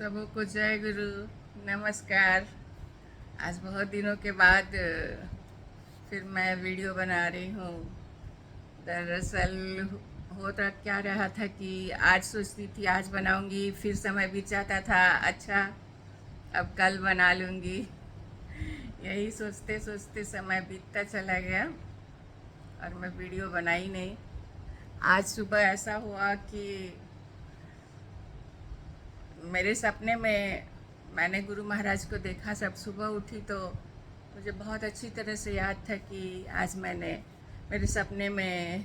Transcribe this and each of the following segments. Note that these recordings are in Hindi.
सबों को जय गुरु। नमस्कार। आज बहुत दिनों के बाद फिर मैं वीडियो बना रही हूँ। दरअसल होता क्या रहा था कि आज सोचती थी आज बनाऊंगी, फिर समय बीत जाता था, अच्छा अब कल बना लूँगी। यही सोचते सोचते समय बीतता चला गया और मैं वीडियो बनाई नहीं। आज सुबह ऐसा हुआ कि मेरे सपने में मैंने गुरु महाराज को देखा। सब सुबह उठी तो मुझे बहुत अच्छी तरह से याद था कि आज मेरे सपने में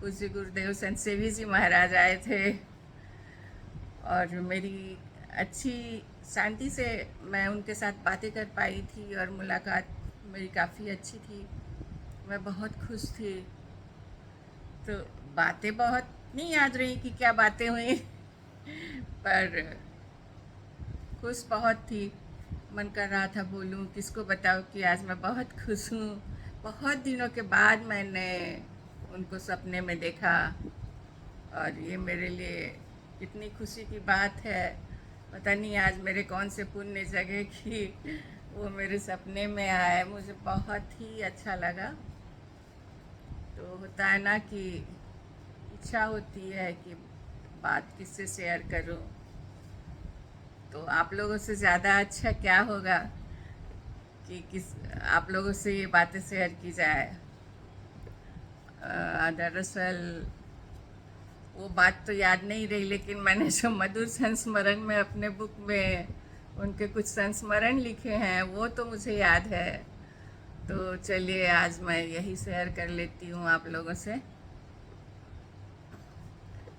पूज्य गुरुदेव संत सेवी जी महाराज आए थे और मेरी अच्छी शांति से मैं उनके साथ बातें कर पाई थी और मुलाकात मेरी काफ़ी अच्छी थी। मैं बहुत खुश थी। तो बातें बहुत नहीं याद रही कि क्या बातें हुई पर खुश बहुत थी। मन कर रहा था बोलूं, किसको बताऊं कि आज मैं बहुत खुश हूँ। बहुत दिनों के बाद मैंने उनको सपने में देखा और ये मेरे लिए कितनी खुशी की बात है। पता नहीं आज मेरे कौन से पुण्य जगह कि वो मेरे सपने में आए। मुझे बहुत ही अच्छा लगा। तो होता है ना कि इच्छा होती है कि बात किससे शेयर करूं, तो आप लोगों से ज़्यादा अच्छा क्या होगा कि आप लोगों से ये बातें शेयर की जाए। दरअसल वो बात तो याद नहीं रही, लेकिन मैंने जो मधुर संस्मरण में अपने बुक में उनके कुछ संस्मरण लिखे हैं वो तो मुझे याद है। तो चलिए आज मैं यही शेयर कर लेती हूँ आप लोगों से।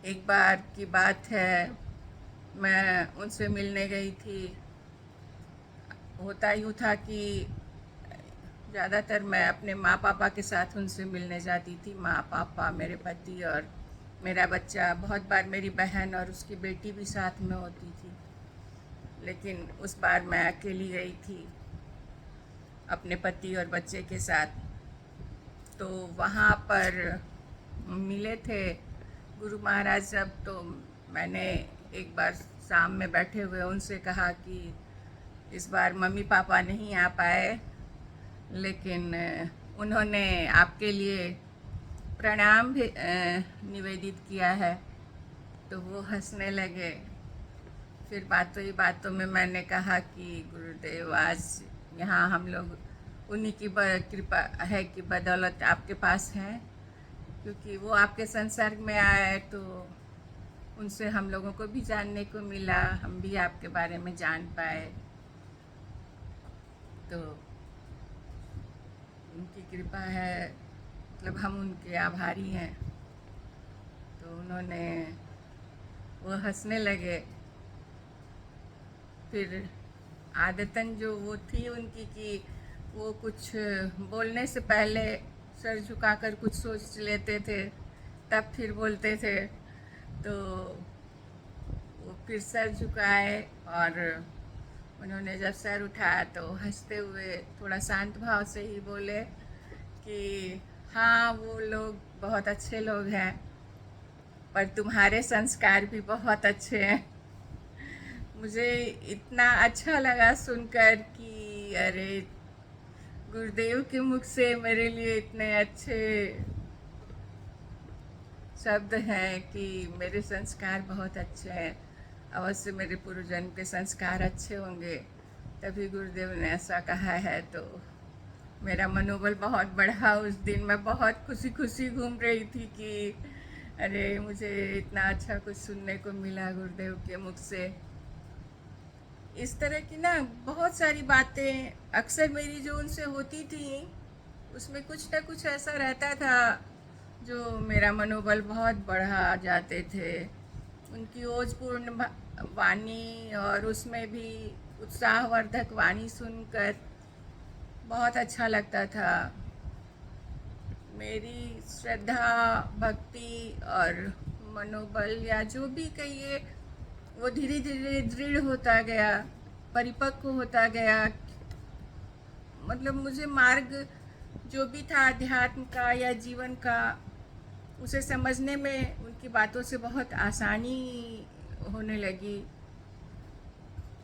एक बार की बात है, मैं उनसे मिलने गई थी। होता यूँ था कि ज़्यादातर मैं अपने माँ पापा के साथ उनसे मिलने जाती थी। माँ पापा, मेरे पति और मेरा बच्चा। बहुत बार मेरी बहन और उसकी बेटी भी साथ में होती थी, लेकिन उस बार मैं अकेली गई थी अपने पति और बच्चे के साथ। तो वहाँ पर मिले थे गुरु महाराज जब, तो मैंने एक बार शाम में बैठे हुए उनसे कहा कि इस बार मम्मी पापा नहीं आ पाए, लेकिन उन्होंने आपके लिए प्रणाम भी निवेदित किया है। तो वो हंसने लगे। फिर बातों में मैंने कहा कि गुरुदेव आज यहाँ हम लोग उन्हीं की कृपा है कि बदौलत आपके पास हैं, क्योंकि वो आपके संसर्ग में आए तो उनसे हम लोगों को भी जानने को मिला, हम भी आपके बारे में जान पाए। तो उनकी कृपा है, मतलब हम उनके आभारी हैं। तो उन्होंने वो हंसने लगे। फिर आदतन जो वो थी उनकी कि वो कुछ बोलने से पहले सर झुकाकर कुछ सोच लेते थे, तब फिर बोलते थे। तो वो फिर सर झुकाए और उन्होंने जब सर उठाया तो हंसते हुए थोड़ा शांत भाव से ही बोले कि हाँ, वो लोग बहुत अच्छे लोग हैं, पर तुम्हारे संस्कार भी बहुत अच्छे हैं। मुझे इतना अच्छा लगा सुनकर कि अरे, गुरुदेव के मुख से मेरे लिए इतने अच्छे शब्द हैं कि मेरे संस्कार बहुत अच्छे हैं। अवश्य मेरे पूर्वजन्म के संस्कार अच्छे होंगे, तभी गुरुदेव ने ऐसा कहा है। तो मेरा मनोबल बहुत बढ़ा। उस दिन मैं बहुत खुशी खुशी घूम रही थी कि अरे, मुझे इतना अच्छा कुछ सुनने को मिला गुरुदेव के मुख से। इस तरह की ना बहुत सारी बातें अक्सर मेरी जो उनसे होती थी, उसमें कुछ ना कुछ ऐसा रहता था जो मेरा मनोबल बहुत बढ़ा जाते थे। उनकी ओजपूर्ण वाणी और उसमें भी उत्साहवर्धक वाणी सुनकर बहुत अच्छा लगता था। मेरी श्रद्धा, भक्ति और मनोबल या जो भी कहिए, वो धीरे धीरे दृढ़ होता गया, परिपक्व होता गया। मतलब मुझे मार्ग जो भी था अध्यात्म का या जीवन का, उसे समझने में उनकी बातों से बहुत आसानी होने लगी।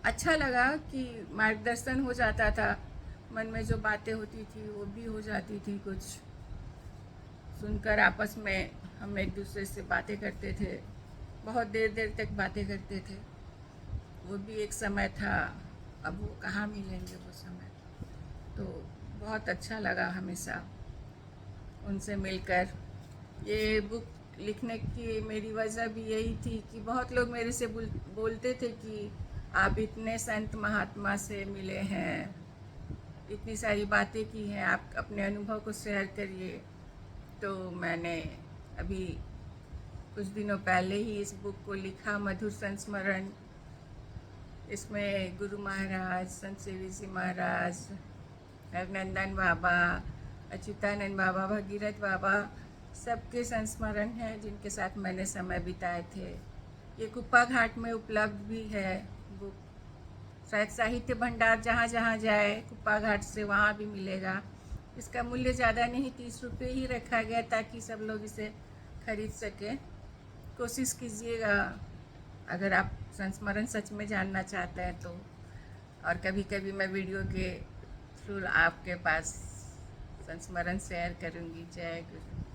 अच्छा लगा कि मार्गदर्शन हो जाता था, मन में जो बातें होती थी वो भी हो जाती थी, कुछ सुनकर आपस में हम एक दूसरे से बातें करते थे, बहुत देर देर तक बातें करते थे। वो भी एक समय था, अब वो कहाँ मिलेंगे वो समय। तो बहुत अच्छा लगा हमेशा उनसे मिलकर। ये बुक लिखने की मेरी वजह भी यही थी कि बहुत लोग मेरे से बोलते थे कि आप इतने संत महात्मा से मिले हैं, इतनी सारी बातें की हैं, आप अपने अनुभव को शेयर करिए। तो मैंने अभी कुछ दिनों पहले ही इस बुक को लिखा, मधुर संस्मरण। इसमें गुरु महाराज, संत सेवी जी महाराज, रघुनंदन बाबा, अच्युतानंद बाबा, भगीरथ बाबा, सबके संस्मरण हैं जिनके साथ मैंने समय बिताए थे। ये कुप्पा घाट में उपलब्ध भी है बुक। शायद साहित्य भंडार जहाँ जहाँ जाए कुप्पा घाट से वहाँ भी मिलेगा। इसका मूल्य ज़्यादा नहीं, 30 रुपये ही रखा गया ताकि सब लोग इसे खरीद सकें। कोशिश कीजिएगा अगर आप संस्मरण सच में जानना चाहते हैं तो। और कभी कभी मैं वीडियो के थ्रू आपके पास संस्मरण शेयर करूँगी। जय गुरु।